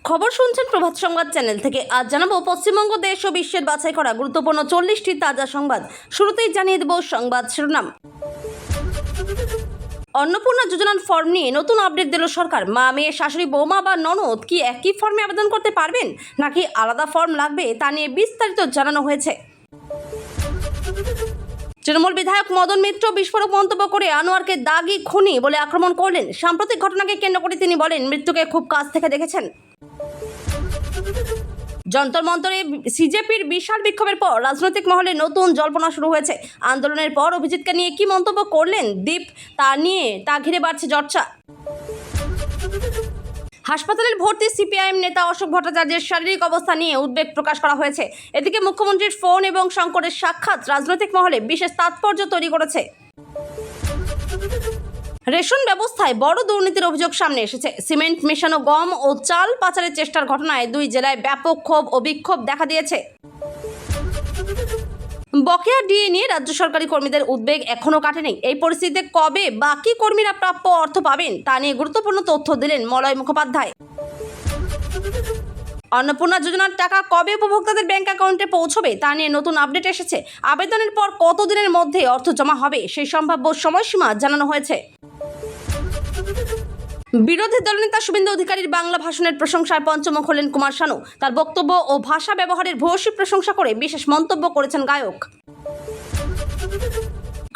খবর শুনছেন প্রভাত সংবাদ চ্যানেল থেকে। আজ জানাবো পশ্চিমবঙ্গ দেশ ও বিশ্বের বাছাই করা গুরুত্বপূর্ণ 40টি তাজা সংবাদ। শুরুতেই জানিয়ে দেব সংবাদ শিরোনাম। অন্নপূর্ণা যোজনার ফর্ম নিয়ে নতুন আপডেট দিল সরকার। মা, মেয়ে, শাশুড়ি, বৌমা বা ননদ কি একই ফর্মে আবেদন করতে পারবেন নাকি আলাদা ফর্ম লাগবে তা নিয়ে বিস্তারিত জানানো হয়েছে। তৃণমূল বিধায়ক মদন মিত্র বিস্ফোরক মন্তব্য করে আনোয়ারকে দাগি খুনি বলে আক্রমণ করলেন। সাম্প্রতিক ঘটনাকে কেন্দ্র করে তিনি বলেন, মৃত্যুকে খুব কাছ থেকে দেখেছেন। যন্তর মন্তরে সিজেপির বিশাল বিক্ষোভের পর রাজনৈতিক মহলে নতুন জল্পনা শুরু হয়েছে। আন্দোলনের পর অভিজিৎকে নিয়ে কি মন্তব্য করলেন দীপ, তা ঘিরে বাড়ছে চর্চা। হাসপাতালের ভর্তি সিপিআইএম নেতা অশোক ভট্টাচার্যের শারীরিক অবস্থা নিয়ে উদ্বেগ প্রকাশ করা হয়েছে। এদিকে মুখ্যমন্ত্রীর ফোন এবং শঙ্করের সাক্ষাৎ রাজনৈতিক মহলে বিশেষ তাৎপর্য তৈরি করেছে। রেশন ব্যবস্থায় বড় দুর্নীতির অভিযোগ সামনে এসেছে। সিমেন্ট মেশানো গম ও চাল পাচারের চেষ্টার ঘটনায় দুই জেলায় ব্যাপক ক্ষোভ ও বিক্ষোভ দেখা দিয়েছে। বকেয়া ডিএ নিয়ে রাজ্য সরকারি কর্মীদের উদ্বেগ এখনও কাটেনি। এই পরিস্থিতিতে কবে বাকি কর্মীরা প্রাপ্য অর্থ পাবেন তা নিয়ে গুরুত্বপূর্ণ তথ্য দিলেন মলয় মুখোপাধ্যায়। অন্নপূর্ণা যোজনার টাকা কবে উপভোক্তাদের ব্যাংক অ্যাকাউন্টে পৌঁছবে তা নিয়ে নতুন আপডেট এসেছে। আবেদনের পর কতদিনের মধ্যে অর্থ জমা হবে সেই সম্ভাব্য সময়সীমা জানানো হয়েছে। বিরোধী দলনেতা শুভেন্দু অধিকারীর বাংলা ভাষণের প্রশংসায় পঞ্চমুখ হলেন কুমার শানু। তার বক্তব্য ও ভাষা ব্যবহারের ভূয়সী প্রশংসা করে বিশেষ মন্তব্য করেছেন গায়ক।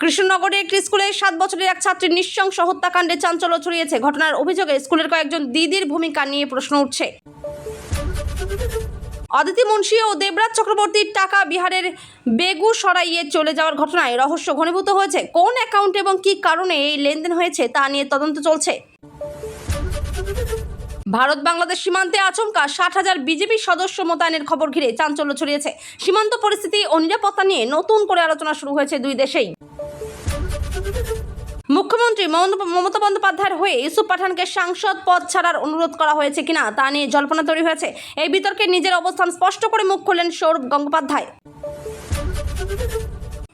কৃষ্ণনগরে একটি স্কুলে 7 বছরের এক ছাত্রীর নৃশংস হত্যাকাণ্ডে চাঞ্চল্য ছড়িয়েছে। ঘটনার অভিযোগে স্কুলের কয়েকজন দিদির ভূমিকা নিয়ে প্রশ্ন উঠছে। অদিতি মুন্সি ও দেবরাজ চক্রবর্তীর টাকা বিহারের বেগুসরাইয়ে চলে যাওয়ার ঘটনায় রহস্য ঘনীভূত হয়েছে। কোন অ্যাকাউন্ট এবং কী কারণে এই লেনদেন হয়েছে তা নিয়ে তদন্ত চলছে। ভারত বাংলাদেশ সীমান্তে আচমকা 60,000 বিজেপি সদস্য মোতায়েনের খবর ঘিরে চাঞ্চল্য ছড়িয়েছে। সীমান্ত পরিস্থিতি ও নিরাপত্তা নিয়ে নতুন করে আলোচনা শুরু হয়েছে দুই দেশেই। মুখ্যমন্ত্রী মমতা বন্দ্যোপাধ্যায়ের হয়ে ইউসুফ পাঠানকে সাংসদ পদ ছাড়ার অনুরোধ করা হয়েছে কিনা তা নিয়ে জল্পনা তৈরি হয়েছে। এই বিতর্কে নিজের অবস্থান স্পষ্ট করে মুখ খুললেন সৌরভ গঙ্গোপাধ্যায়।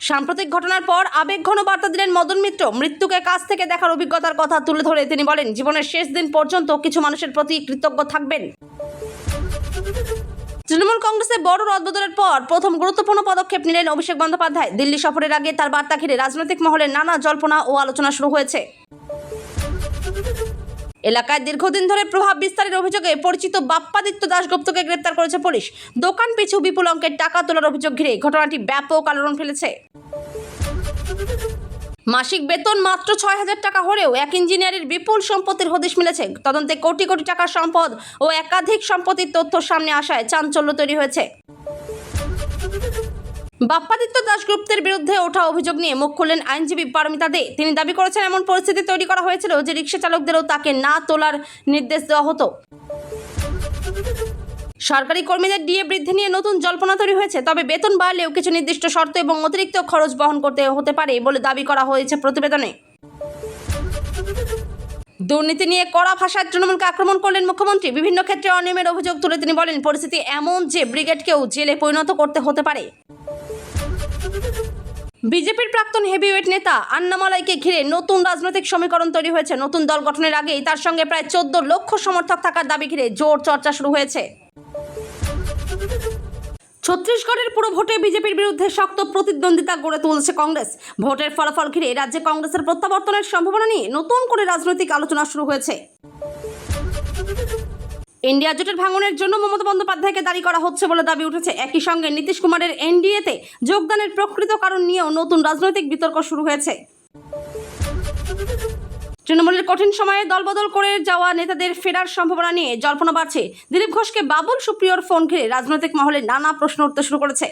সাম্প্রতিক ঘটনার পর আবেগঘন বার্তা দিলেন মদন মিত্র। মৃত্যুকে কাছ থেকে দেখার অভিজ্ঞতার কথা তুলে ধরে তিনি বলেন, জীবনের শেষ দিন পর্যন্ত কিছু মানুষের প্রতি কৃতজ্ঞ থাকবেন। তৃণমূল কংগ্রেসে বড় রদবদলের পর প্রথম গুরুত্বপূর্ণ পদক্ষেপ নিলেন অভিষেক বন্দ্যোপাধ্যায়। দিল্লি সফরের আগে তার বার্তা ঘিরে রাজনৈতিক মহলে নানা জল্পনা ও আলোচনা শুরু হয়েছে। এলাকায় দীর্ঘদিন ধরে প্রভাব বিস্তারের অভিযোগে পরিচিত বাপ্পাদিত্য দাশগুপ্তকে গ্রেপ্তার করেছে পুলিশ। দোকান পিছু বিপুল অঙ্কের টাকা তোলার অভিযোগ ঘিরে ঘটনাটি ব্যাপক আলোড়ন ফেলেছে। মাসিক বেতন মাত্র 6,000 টাকা হলেও এক ইঞ্জিনিয়ারের বিপুল সম্পত্তির হদিশ মিলেছে। তদন্তে কোটি কোটি টাকার সম্পদ ও একাধিক সম্পত্তির তথ্য সামনে আসায় চাঞ্চল্য তৈরি হয়েছে। বাপ্পাদিত্য দাশগুপ্তের বিরুদ্ধে ওঠা অভিযোগ নিয়ে মুখ খুললেন আইনজীবী পারমিতা দে। তিনি দাবি করেছেন, এমন পরিস্থিতি তৈরি করা হয়েছিল যে রিকশা চালকদেরও তাকে না তোলার নির্দেশ দেওয়া হতো। সরকারি কর্মীদের ডিএ বৃদ্ধি নিয়ে নতুন জল্পনা তৈরি হয়েছে। তবে বেতন বাড়লেও কিছু নির্দিষ্ট শর্ত এবং অতিরিক্ত খরচ বহন করতে হতে পারে বলে দাবি করা হয়েছে প্রতিবেদনে। দুর্নীতি নিয়ে কড়া ভাষায় তৃণমূলকে আক্রমণ করলেন মুখ্যমন্ত্রী। বিভিন্ন ক্ষেত্রে অনিয়মের অভিযোগ তুলে তিনি বলেন, পরিস্থিতি এমন যে ব্রিগেডকেও জেলে পরিণত করতে হতে পারে। বিজেপির প্রাক্তন হেভিওয়েট নেতা আন্নামালাইকে ঘিরে নতুন রাজনৈতিক সমীকরণ তৈরি হয়েছে। নতুন দল গঠনের আগেই তার সঙ্গে প্রায় 14 লক্ষ সমর্থক থাকার দাবি ঘিরে জোর চর্চা শুরু হয়েছে। ছত্তিশগড়ের পুরো ভোটে বিজেপির বিরুদ্ধে শক্ত প্রতিদ্বন্দ্বিতা গড়ে তুলছে কংগ্রেস। ভোটের ফলাফল ঘিরে রাজ্যে কংগ্রেসের প্রত্যাবর্তনের সম্ভাবনা নিয়ে নতুন করে রাজনৈতিক আলোচনা শুরু হয়েছে। ইন্ডিয়া জোটের ভাঙনের জন্য মমতা বন্দ্যোপাধ্যায়কে দায়ী করা হচ্ছে বলে দাবি উঠেছে। একই সঙ্গে নীতিশ কুমারের এনডিএতে যোগদানের প্রকৃত কারণ নিয়েও নতুন রাজনৈতিক বিতর্ক শুরু হয়েছে। তৃণমূলের কঠিন সময়ে দলবদল করে যাওয়া নেতাদের ফেরার সম্ভাবনা নিয়ে জল্পনা বাড়ছে। দিলীপ ঘোষকে বাবুল সুপ্রিয়র ফোন ঘিরে রাজনৈতিক মহলে নানা প্রশ্ন উঠতে শুরু করেছে।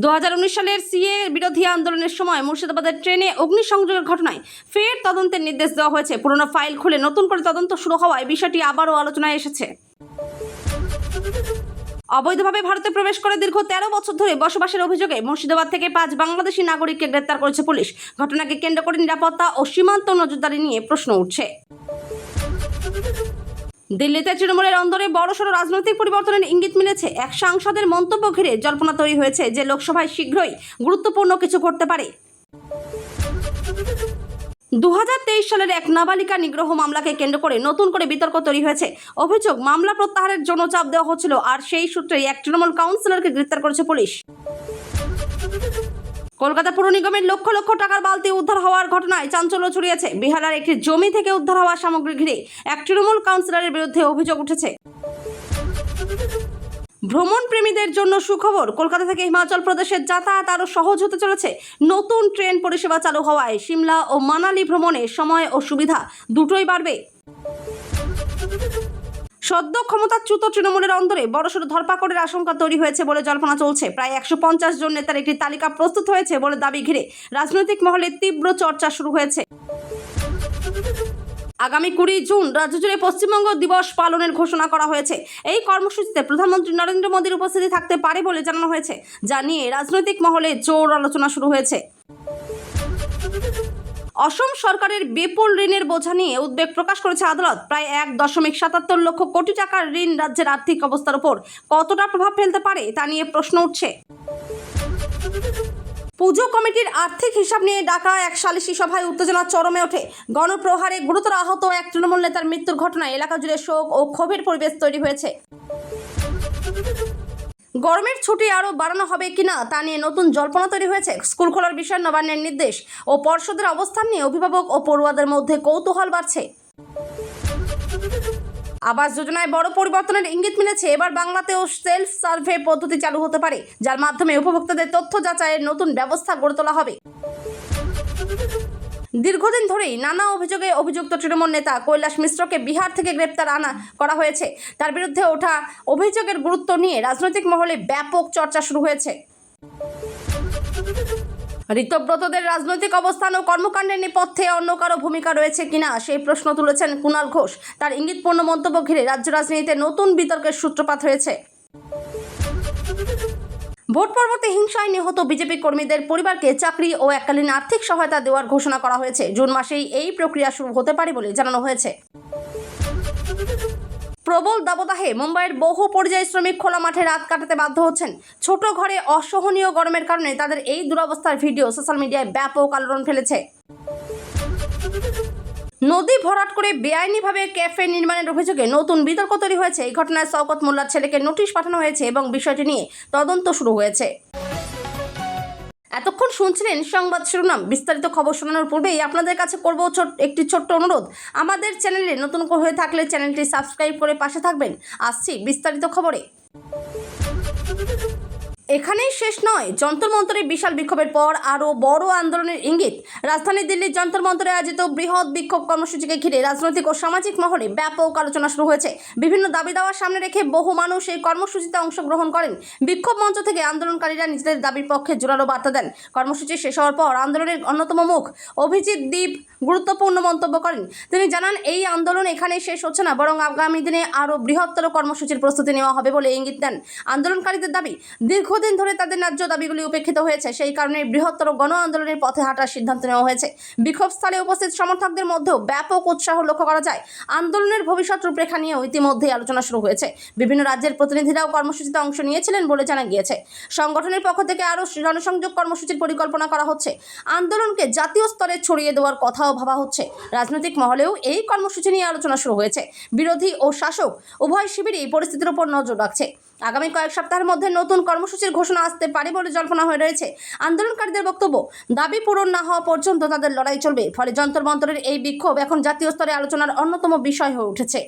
2019 সালের সিএ বিরোধী আন্দোলনের সময় মুর্শিদাবাদের ট্রেনে অগ্নিসংযোগের ঘটনায় ফের তদন্তের নির্দেশ দেওয়া হয়েছে। পুরনো ফাইল খুলে নতুন করে তদন্ত শুরু হওয়ায় বিষয়টি আবারও আলোচনায় এসেছে। অবৈধভাবে ভারতে প্রবেশ করে দীর্ঘ 13 বছর ধরে বসবাসের অভিযোগে মুর্শিদাবাদ থেকে 5 বাংলাদেশি নাগরিককে গ্রেপ্তার করেছে পুলিশ। ঘটনাকে কেন্দ্র করে নিরাপত্তা ও সীমান্ত নজরদারি নিয়ে প্রশ্ন উঠছে। দিল্লিতে তৃণমূলের অন্দরে বড়সড় রাজনৈতিক পরিবর্তনের ইঙ্গিত মিলেছে। এক সাংসদের মন্তব্য ঘিরে জল্পনা তৈরি হয়েছে যে লোকসভায় শীঘ্রই গুরুত্বপূর্ণ কিছু ঘটতে পারে। 2023 সালের এক নাবালিকা নিগ্রহ মামলাকে কেন্দ্র করে নতুন করে বিতর্ক তৈরি হয়েছে। অভিযোগ, মামলা প্রত্যাহারের জন্য চাপ দেওয়া হচ্ছিল, আর সেই সূত্রেই এক তৃণমূল কাউন্সিলরকে গ্রেফতার করেছে পুলিশ। কলকাতা পুর নিগমের লক্ষ লক্ষ টাকার বালতি উদ্ধার হওয়ার ঘটনায় চাঞ্চল্য ছড়িয়েছে। বিহারের একটি জমি থেকে উদ্ধার হওয়া সামগ্রী ঘিরে এক তৃণমূল কাউন্সিলরের বিরুদ্ধে অভিযোগ উঠেছে। ভ্রমণ প্রেমীদের জন্য সুখবর, কলকাতা থেকে হিমাচল প্রদেশের যাতায়াত আরও সহজ হতে চলেছে। নতুন ট্রেন পরিষেবা চালু হওয়ায় সিমলা ও মানালি ভ্রমণে সময় ও সুবিধা দুটোই বাড়বে। সদ্য ক্ষমতাচ্যুত তৃণমূলের অন্দরে বড়সড় ধরপাকড়ের আশঙ্কা তৈরি হয়েছে বলে জল্পনা চলছে। প্রায় 150 জন নেতার একটি তালিকা প্রস্তুত হয়েছে বলে দাবি ঘিরে রাজনৈতিক মহলে তীব্র চর্চা শুরু হয়েছে। আগামী 20 জুন রাজ্যজুড়ে পশ্চিমবঙ্গ দিবস পালনের ঘোষণা করা হয়েছে। এই কর্মসূচিতে প্রধানমন্ত্রী নরেন্দ্র মোদীর উপস্থিতি থাকতে পারে বলে জানানো হয়েছে, যা নিয়ে রাজনৈতিক মহলে জোর আলোচনা শুরু হয়েছে। অসম সরকারের বিপুল ঋণের বোঝা নিয়ে উদ্বেগ প্রকাশ করেছে আদালত। প্রায় 1.77 লক্ষ কোটি টাকার ঋণ রাজ্যের আর্থিক অবস্থার উপর কতটা প্রভাব ফেলতে পারে তা নিয়ে প্রশ্ন উঠছে। পুজো কমিটির আর্থিক হিসাব নিয়ে ডাকা এক সালিশি সভায় উত্তেজনা চরমে ওঠে। গণপ্রহারে গুরুতর আহত এক তৃণমূল নেতার মৃত্যুর ঘটনায় এলাকা জুড়ে শোক ও ক্ষোভের পরিবেশ তৈরি হয়েছে। গরমের ছুটি আরও বাড়ানো হবে কিনা তা নিয়ে নতুন জল্পনা তৈরি হয়েছে। স্কুল খোলার বিষয়ে নবান্নের নির্দেশ ও পর্ষদের অবস্থান নিয়ে অভিভাবক ও পড়ুয়াদের মধ্যে কৌতূহল বাড়ছে। আবাস যোজনায় বড় পরিবর্তনের ইঙ্গিত মিলেছে। এবার বাংলাতেও সেলফ সার্ভে পদ্ধতি চালু হতে পারে, যার মাধ্যমে উপভোক্তাদের তথ্য যাচাইয়ের নতুন ব্যবস্থা গড়ে তোলা হবে। দীর্ঘদিন ধরেই নানা অভিযোগে অভিযুক্ত তৃণমূল নেতা কৈলাস মিশ্রকে বিহার থেকে গ্রেপ্তার করা হয়েছে। তার বিরুদ্ধে ওঠা অভিযোগের গুরুত্ব নিয়ে রাজনৈতিক মহলে ব্যাপক চর্চা শুরু হয়েছে। ঋতব্রতদের রাজনৈতিক অবস্থান ও কর্মকাণ্ডের নেপথ্যে অন্য কারো ভূমিকা রয়েছে কিনা সেই প্রশ্ন তুলেছেন কুণাল ঘোষ। তার ইঙ্গিতপূর্ণ মন্তব্য ঘিরে রাজ্য রাজনীতিতে নতুন বিতর্কের সূত্রপাত হয়েছে। ভোট পরবর্তী হিংসায় নিহত বিজেপি কর্মীদের পরিবারকে চাকরি ও এককালীন আর্থিক সহায়তা দেওয়ার ঘোষণা করা হয়েছে। জুন মাসেই এই প্রক্রিয়া শুরু হতে পারে বলে জানানো হয়েছে। প্রবল দাবদাহে মুম্বাইয়ের বহু পরিযায়ী শ্রমিক খোলা মাঠে রাত কাটাতে বাধ্য হচ্ছেন। ছোট ঘরে অসহনীয় গরমের কারণে তাদের এই দুরবস্থার ভিডিও সোশ্যাল মিডিয়ায় ব্যাপক আলোড়ন ফেলেছে। নদী ভরাট করে বেআইনিভাবে ক্যাফে নির্মাণের অভিযোগে নতুন বিতর্ক তৈরি হয়েছে। এই ঘটনায় শওকত মোল্লার ছেলেকে নোটিশ পাঠানো হয়েছে এবং বিষয়টি নিয়ে তদন্ত শুরু হয়েছে। এতক্ষণ শুনছিলেন সংবাদ শিরোনাম। বিস্তারিত খবর শোনানোর পূর্বেই আপনাদের কাছে করব একটি ছোট্ট অনুরোধ। আমাদের চ্যানেলে নতুন হয়ে থাকলে চ্যানেলটি সাবস্ক্রাইব করে পাশে থাকবেন। আসছি বিস্তারিত খবরে। এখানেই শেষ নয়, যন্তর মন্তরে বিশাল বিক্ষোভের পর আরও বড় আন্দোলনের ইঙ্গিত। রাজধানী দিল্লির যন্তর মন্তরে আয়োজিত বৃহৎ বিক্ষোভ কর্মসূচিকে ঘিরে রাজনৈতিক ও সামাজিক মহলে ব্যাপক আলোচনা শুরু হয়েছে। বিভিন্ন দাবি দাওয়ার সামনে রেখে বহু মানুষ এই কর্মসূচিতে অংশগ্রহণ করেন। বিক্ষোভ মঞ্চ থেকে আন্দোলনকারীরা নিজেদের দাবির পক্ষে জোরালো বার্তা দেন। কর্মসূচি শেষ হওয়ার পর আন্দোলনের অন্যতম মুখ অভিজিৎ দীপ গুরুত্বপূর্ণ মন্তব্য করেন। তিনি জানান, এই আন্দোলন এখানেই শেষ হচ্ছে না, বরং আগামী দিনে আরও বৃহত্তর কর্মসূচির প্রস্তুতি নেওয়া হবে বলে ইঙ্গিত দেন। আন্দোলনকারীদের দাবি, দীর্ঘদিন ধরে তাদের ন্যায্য দাবিগুলি উপেক্ষিত হয়েছে, সেই কারণে বৃহত্তর গণ আন্দোলনের পথে হাঁটার সিদ্ধান্ত নেওয়া হয়েছে। বিক্ষোভস্থলে উপস্থিত সমর্থকদের মধ্যেও ব্যাপক উৎসাহ লক্ষ্য করা যায়। আন্দোলনের ভবিষ্যৎ রূপরেখা নিয়েও ইতিমধ্যেই আলোচনা শুরু হয়েছে। বিভিন্ন রাজ্যের প্রতিনিধিরাও কর্মসূচিতে অংশ নিয়েছিলেন বলে জানা গিয়েছে। সংগঠনের পক্ষ থেকে আরও জনসংযোগ কর্মসূচির পরিকল্পনা করা হচ্ছে। আন্দোলনকে জাতীয় স্তরে ছড়িয়ে দেওয়ার কথাও ভাবা হচ্ছে। রাজনৈতিক মহলেও এই কর্মসূচি নিয়ে আলোচনা শুরু হয়েছে। বিরোধী ও শাসক উভয় শিবিরই পরিস্থিতির উপর নজর রাখছে। আগামী কয়েক সপ্তাহের মধ্যে নতুন কর্মসূচির ঘোষণা আসতে পারে বলে জল্পনা হয়ে রয়েছে। আন্দোলনকারীদের বক্তব্য, দাবি পূরণ না হওয়া পর্যন্ত তাদের লড়াই চলবে। ফলে যন্তর মন্তরের এই বিক্ষোভ এখন জাতীয় স্তরে আলোচনার অন্যতম বিষয় হয়ে উঠেছে।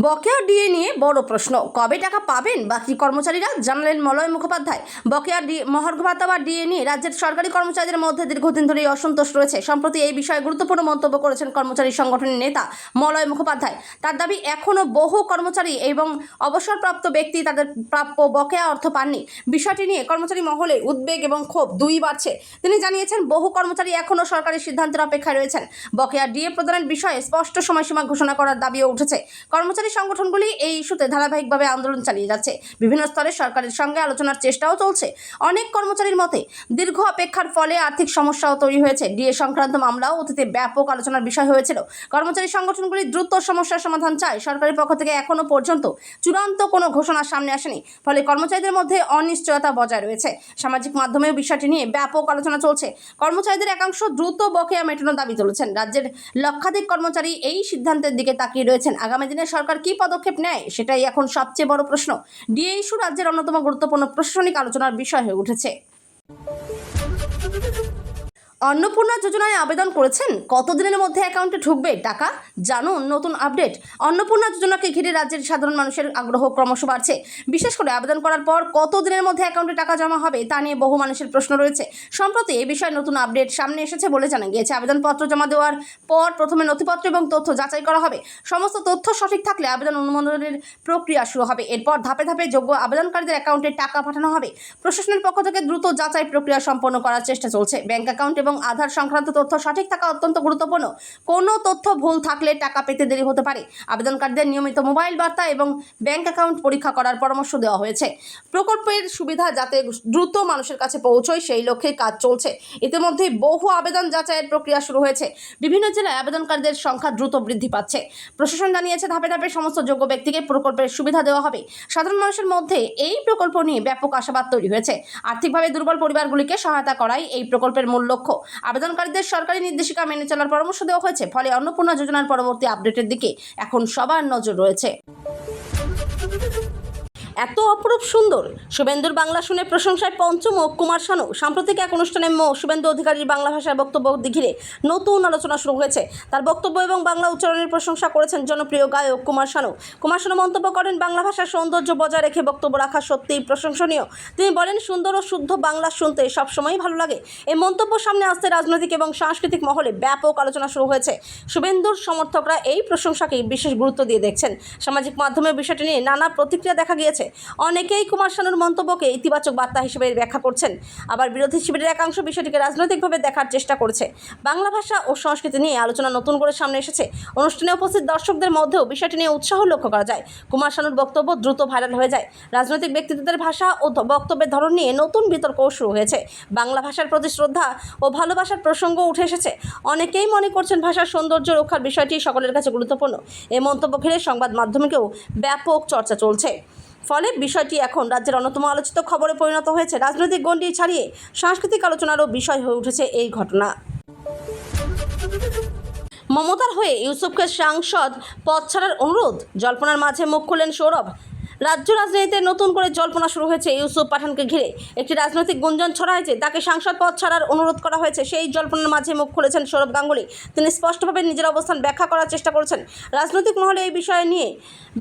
বকেয়া ডিএ নিয়ে বড় প্রশ্ন, কবে টাকা পাবেন বাকি কর্মচারীরা, জানালেন মলয় মুখোপাধ্যায়। বকেয়া মহার্ঘ ভাতা বা ডিএ নিয়ে রাজ্যের সরকারি কর্মচারীদের মধ্যে দীর্ঘদিন ধরেই অসন্তোষ রয়েছে। সম্প্রতি এই বিষয়ে গুরুত্বপূর্ণ মন্তব্য করেছেন কর্মচারী সংগঠনের নেতা মলয় মুখোপাধ্যায়। তার দাবি, এখনও বহু কর্মচারী এবং অবসরপ্রাপ্ত ব্যক্তি তাদের প্রাপ্য বকেয়া অর্থ পাননি। বিষয়টি নিয়ে কর্মচারী মহলে উদ্বেগ এবং ক্ষোভ দুই বাড়ছে। তিনি জানিয়েছেন, বহু কর্মচারী এখনও সরকারি সিদ্ধান্তের অপেক্ষায় রয়েছেন। বকেয়া ডিএ প্রদানের বিষয়ে স্পষ্ট সময়সীমা ঘোষণা করার দাবিও উঠেছে। কর্মচারী কর্মচারী সংগঠনগুলি এই ইস্যুতে ধারাবাহিকভাবে আন্দোলন চালিয়ে যাচ্ছে। বিভিন্ন স্তরে সরকারের সঙ্গে আলোচনার চেষ্টাও চলছে। অনেক কর্মচারীর মতে দীর্ঘ অপেক্ষার ফলে আর্থিক সমস্যাও তৈরি হয়েছে। ডিএ সংক্রান্ত মামলাও অতীতে ব্যাপক আলোচনার বিষয় হয়েছিল। কর্মচারী সংগঠনগুলি দ্রুত সমস্যার সমাধান চায়। সরকারের পক্ষ থেকে এখনো পর্যন্ত চূড়ান্ত কোনো ঘোষণা সামনে আসেনি, ফলে কর্মচারীদের মধ্যে অনিশ্চয়তা বজায় রয়েছে। সামাজিক মাধ্যমেও বিষয়টি নিয়ে ব্যাপক আলোচনা চলছে। কর্মচারীদের একাংশ দ্রুত বকেয়া মেটানোর দাবি তুলেছেন। রাজ্যের লক্ষাধিক কর্মচারী এই সিদ্ধান্তের দিকে তাকিয়ে রয়েছেন। আগামী দিনে সরকার কি পদক্ষেপ নেয় সেটাই এখন সবচেয়ে বড় প্রশ্ন। ডিএ ইস্যু রাজ্যের অন্যতম গুরুত্বপূর্ণ প্রশাসনিক আলোচনার বিষয় হয়ে উঠেছে। অন্নপূর্ণা যোজনায় আবেদন করেছেন? কতদিনের মধ্যে অ্যাকাউন্টে ঢুকবে টাকা? জানুন নতুন আপডেট। অন্নপূর্ণা যোজনাকে ঘিরে রাজ্যের সাধারণ মানুষের আগ্রহ ক্রমশ বাড়ছে। বিশেষ করে আবেদন করার পর কতদিনের মধ্যে অ্যাকাউন্টে টাকা জমা হবে তা নিয়ে বহু মানুষের প্রশ্ন রয়েছে। সম্প্রতি এই বিষয়ে নতুন আপডেট সামনে এসেছে বলে জানা গিয়েছে। আবেদনপত্র জমা দেওয়ার পর প্রথমে নথিপত্র এবং তথ্য যাচাই করা হবে। সমস্ত তথ্য সঠিক থাকলে আবেদন অনুমোদনের প্রক্রিয়া শুরু হবে। এরপর ধাপে ধাপে যোগ্য আবেদনকারীদের অ্যাকাউন্টে টাকা পাঠানো হবে। প্রশাসনের পক্ষ থেকে দ্রুত যাচাই প্রক্রিয়া সম্পন্ন করার চেষ্টা চলছে। ব্যাংক অ্যাকাউন্ট এবং আধার সংক্রান্ত তথ্য সঠিক থাকা অত্যন্ত গুরুত্বপূর্ণ। কোনো তথ্য ভুল থাকলে টাকা পেতে দেরি হতে পারে। আবেদনকারীদের নিয়মিত মোবাইল বার্তা এবং ব্যাংক অ্যাকাউন্ট পরীক্ষা করার পরামর্শ দেওয়া হয়েছে। প্রকল্পের সুবিধা যাতে দ্রুত মানুষের কাছে পৌঁছয় সেই লক্ষ্যে কাজ চলছে। ইতিমধ্যে বহু আবেদন যাচাইয়ের প্রক্রিয়া শুরু হয়েছে। বিভিন্ন জেলায় আবেদনকারীদের সংখ্যা দ্রুত বৃদ্ধি পাচ্ছে। প্রশাসন জানিয়েছে ধাপে ধাপে সমস্ত যোগ্য ব্যক্তিকে প্রকল্পের সুবিধা দেওয়া হবে। সাধারণ মানুষের মধ্যে এই প্রকল্প নিয়ে ব্যাপক আশাবাদ তৈরি হয়েছে। আর্থিকভাবে দুর্বল পরিবারগুলিকে সহায়তা করাই এই প্রকল্পের মূল লক্ষ্য। আবেদনকারীদের সরকারি নির্দেশিকা মেনে চলার পরামর্শ দেওয়া হয়েছে। ফলে অন্নপূর্ণা যোজনার পরবর্তী আপডেটের দিকে এখন সবার নজর রয়েছে। এত অপরূপ সুন্দর শুভেন্দুর বাংলা শুনে প্রশংসায় পঞ্চমুখ কুমার শানু। সাম্প্রতিক এক অনুষ্ঠানে শুভেন্দু অধিকারীর বাংলা ভাষার বক্তব্য ঘিরে নতুন আলোচনা শুরু হয়েছে। তার বক্তব্য এবং বাংলা উচ্চারণের প্রশংসা করেছেন জনপ্রিয় গায়ক কুমার শানু। কুমার শানু মন্তব্য করেন, বাংলা ভাষার সৌন্দর্য বজায় রেখে বক্তব্য রাখা সত্যিই প্রশংসনীয়। তিনি বলেন, সুন্দর ও শুদ্ধ বাংলা শুনতে সবসময়ই ভালো লাগে। এই মন্তব্য সামনে আসতে রাজনৈতিক এবং সাংস্কৃতিক মহলে ব্যাপক আলোচনা শুরু হয়েছে। শুভেন্দুর সমর্থকরা এই প্রশংসাকেই বিশেষ গুরুত্ব দিয়ে দেখছেন। সামাজিক মাধ্যমে বিষয়টি নিয়ে নানা প্রতিক্রিয়া দেখা গিয়েছে। অনেকেই কুমার শানুর মন্তব্যকে ইতিবাচক বার্তা হিসেবে ব্যাখ্যা করছেন। আবার বিরোধী শিবিরের একাংশ বিষয়টিকে রাজনৈতিকভাবে দেখার চেষ্টা করছে। বাংলা ভাষা ও সংস্কৃতি নিয়ে আলোচনা নতুন করে সামনে এসেছে। অনুষ্ঠানে উপস্থিত দর্শকদের মধ্যেও বিষয়টি নিয়ে উৎসাহ লক্ষ্য করা যায়। কুমার শানুর বক্তব্য দ্রুত ভাইরাল হয়ে যায়। রাজনৈতিক ব্যক্তিত্বদের ভাষা ও বক্তব্যের ধরন নিয়ে নতুন বিতর্কও শুরু হয়েছে। বাংলা ভাষার প্রতি শ্রদ্ধা ও ভালোবাসার প্রসঙ্গ উঠে এসেছে। অনেকেই মনে করছেন ভাষার সৌন্দর্য রক্ষার বিষয়টি সকলের কাছে গুরুত্বপূর্ণ। এই মন্তব্য ঘিরে সংবাদ মাধ্যমেও ব্যাপক চর্চা চলছে। ফলে বিষয়টি এখন রাজ্যের অন্যতম আলোচিত খবরে পরিণত হয়েছে। রাজনৈতিক গণ্ডি ছাড়িয়ে সাংস্কৃতিক আলোচনারও বিষয় হয়ে উঠেছে এই ঘটনা। মমতার হয়ে ইউসুফকে সাংসদ পদ ছাড়ার অনুরোধ, জল্পনার মাঝে মুখ খুললেন সৌরভ। রাজ্য রাজনীতিতে নতুন করে জল্পনা শুরু হয়েছে ইউসুফ পাঠানকে ঘিরে। একটি রাজনৈতিক গুঞ্জন ছড়ায় যে তাকে সাংসদ পদ ছাড়ার অনুরোধ করা হয়েছে। সেই জল্পনার মাঝে মুখ খুলেছেন সৌরভ গাঙ্গুলী। তিনি স্পষ্টভাবে নিজের অবস্থান ব্যাখ্যা করার চেষ্টা করেছেন। রাজনৈতিক মহলে এই বিষয়ে নিয়ে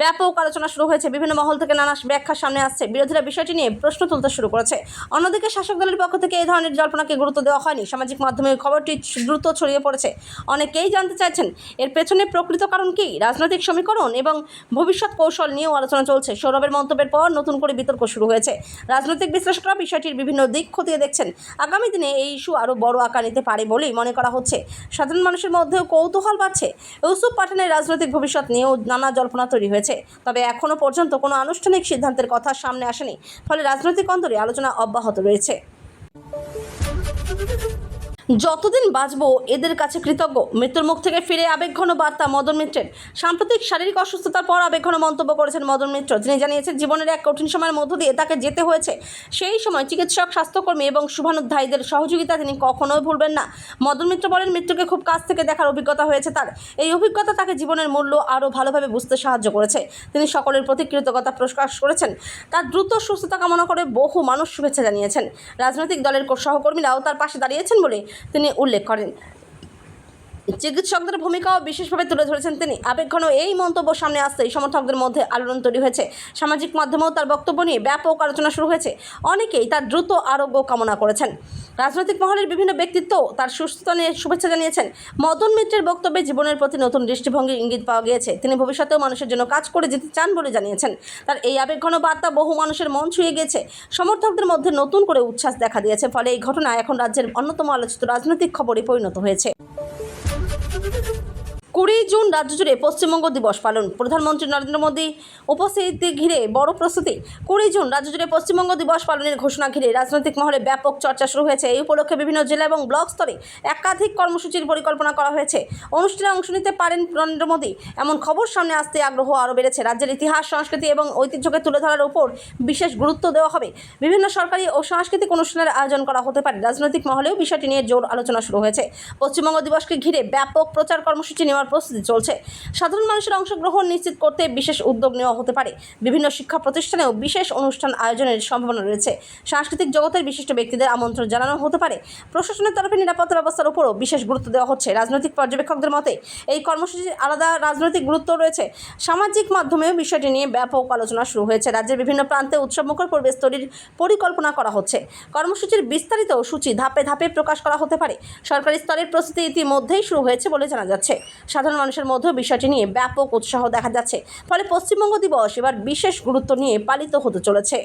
ব্যাপক আলোচনা শুরু হয়েছে। বিভিন্ন মহল থেকে নানা ব্যাখ্যা সামনে আসছে। বিরোধীরা বিষয়টি নিয়ে প্রশ্ন তুলতে শুরু করেছে। অন্যদিকে শাসক দলের পক্ষ থেকে এই ধরনের জল্পনাকে গুরুত্ব দেওয়া হয়নি। সামাজিক মাধ্যমে খবরটি দ্রুত ছড়িয়ে পড়েছে। অনেকেই জানতে চাইছেন এর পেছনে প্রকৃত কারণ কী। রাজনৈতিক সমীকরণ এবং ভবিষ্যৎ কৌশল নিয়েও আলোচনা চলছে। সৌরভের মন্তব্যের পর নতুন করে বিতর্ক শুরু হয়েছে। রাজনৈতিক বিশ্লেষকরা বিষয়টির বিভিন্ন দিক খতিয়ে দেখছেন। আগামী দিনে এই ইস্যু আরও বড় আকার নিতে পারে বলেই মনে করা হচ্ছে। সাধারণ মানুষের মধ্যেও কৌতূহল বাড়ছে। ইউসুফ পাঠানের রাজনৈতিক ভবিষ্যৎ নিয়েও নানা জল্পনা তৈরি হয়েছে। তবে এখনও পর্যন্ত কোনো আনুষ্ঠানিক সিদ্ধান্তের কথা সামনে আসেনি। ফলে রাজনৈতিক অন্তরে আলোচনা অব্যাহত রয়েছে। যতদিন বাঁচবো এদের কাছে কৃতজ্ঞ। মৃত্যুর মুখ থেকে ফিরে আবেগঘন বার্তা মদন মিত্রের। সাম্প্রতিক শারীরিক অসুস্থতার পর আবেগঘন মন্তব্য করেছেন মদন মিত্র। তিনি জানিয়েছেন, জীবনের এক কঠিন সময়ের মধ্য দিয়ে তাকে যেতে হয়েছে। সেই সময় চিকিৎসক, স্বাস্থ্যকর্মী এবং শুভানুধ্যায়ীদের সহযোগিতা তিনি কখনোই ভুলবেন না। মদন মিত্র বলেন, মৃত্যুকে খুব কাছ থেকে দেখার অভিজ্ঞতা হয়েছে তার। এই অভিজ্ঞতা তাকে জীবনের মূল্য আরও ভালোভাবে বুঝতে সাহায্য করেছে। তিনি সকলের প্রতি কৃতজ্ঞতা প্রকাশ করেছেন। তার দ্রুত সুস্থতা কামনা করে বহু মানুষ শুভেচ্ছা জানিয়েছেন। রাজনৈতিক দলের সহকর্মীরাও তার পাশে দাঁড়িয়েছেন বলে তিনি উল্লেখ করেন। চিকিৎসকদের ভূমিকাও বিশেষভাবে তুলে ধরেছেন তিনি। আবেগঘন এই মন্তব্য সামনে আসতেই সমর্থকদের মধ্যে আলোড়ন তৈরি হয়েছে। সামাজিক মাধ্যমেও তার বক্তব্য নিয়ে ব্যাপক আলোচনা শুরু হয়েছে। অনেকেই তার দ্রুত আরোগ্য কামনা করেছেন। রাজনৈতিক মহলের বিভিন্ন ব্যক্তিত্ব তার সুস্থতা নিয়ে শুভেচ্ছা জানিয়েছেন। মদন মিত্রের বক্তব্যে জীবনের প্রতি নতুন দৃষ্টিভঙ্গির ইঙ্গিত পাওয়া গিয়েছে। তিনি ভবিষ্যতেও মানুষের জন্য কাজ করে যেতে চান বলে জানিয়েছেন। তার এই আবেগঘন বার্তা বহু মানুষের মন ছুঁয়ে গিয়েছে। সমর্থকদের মধ্যে নতুন করে উচ্ছ্বাস দেখা দিয়েছে। ফলে এই ঘটনা এখন রাজ্যের অন্যতম আলোচিত রাজনৈতিক খবরে পরিণত হয়েছে। 20 জুন রাজ্য জুড়ে পশ্চিমবঙ্গ দিবস পালন। প্রধানমন্ত্রী নরেন্দ্র মোদী উপস্থিতি ঘিরে বড় প্রস্তুতি। 20 জুন রাজ্য জুড়ে পশ্চিমবঙ্গ দিবস পালনের ঘোষণা ঘিরে রাজনৈতিক মহলে ব্যাপক চর্চা শুরু হয়েছে। এই উপলক্ষে বিভিন্ন জেলা এবং ব্লক স্তরে একাধিক কর্মসূচির পরিকল্পনা করা হয়েছে। অনুষ্ঠানে অংশ নিতে পারেন নরেন্দ্র মোদী, এমন খবর সামনে আসতে আগ্রহ আরও বেড়েছে। রাজ্যের ইতিহাস, সংস্কৃতি এবং ঐতিহ্যকে তুলে ধরার উপর বিশেষ গুরুত্ব দেওয়া হবে। বিভিন্ন সরকারি ও সাংস্কৃতিক অনুষ্ঠানের আয়োজন করা হতে পারে। রাজনৈতিক মহলেও বিষয়টি নিয়ে জোর আলোচনা শুরু হয়েছে। পশ্চিমবঙ্গ দিবসকে ঘিরে ব্যাপক প্রচার কর্মসূচি নেওয়ার প্রস্তুতি চলছে। সাধারণ মানুষের অংশগ্রহণ নিশ্চিত করতে বিশেষ উদ্যোগ নেওয়া হতে পারে। বিভিন্ন শিক্ষা প্রতিষ্ঠানেও বিশেষ অনুষ্ঠান আয়োজনের সম্ভাবনা রয়েছে। সাংস্কৃতিক জগতের বিশিষ্ট ব্যক্তিদের আমন্ত্রণ জানানো হতে পারে। প্রশাসনের তরফে নিরাপত্তা ব্যবস্থার উপরও বিশেষ গুরুত্ব দেওয়া হচ্ছে। রাজনৈতিক পর্যবেক্ষকদের মতে এই কর্মসূচির আলাদা রাজনৈতিক গুরুত্ব রয়েছে। সামাজিক মাধ্যমেও বিষয়টি নিয়ে ব্যাপক আলোচনা শুরু হয়েছে। রাজ্যের বিভিন্ন প্রান্তে উৎসবমুখর পরিবেশ তৈরির পরিকল্পনা করা হচ্ছে। কর্মসূচির বিস্তারিত সূচি ধাপে ধাপে প্রকাশ করা হতে পারে। সরকারি স্তরের প্রস্তুতি ইতিমধ্যেই শুরু হয়েছে বলে জানা যাচ্ছে। সাধারণ মানুষের মধ্যেও বিষয়টি নিয়ে ব্যাপক উৎসাহ দেখা যাচ্ছে। ফলে পশ্চিমবঙ্গ দিবস এবার বিশেষ গুরুত্ব নিয়ে পালিত হতে চলেছে।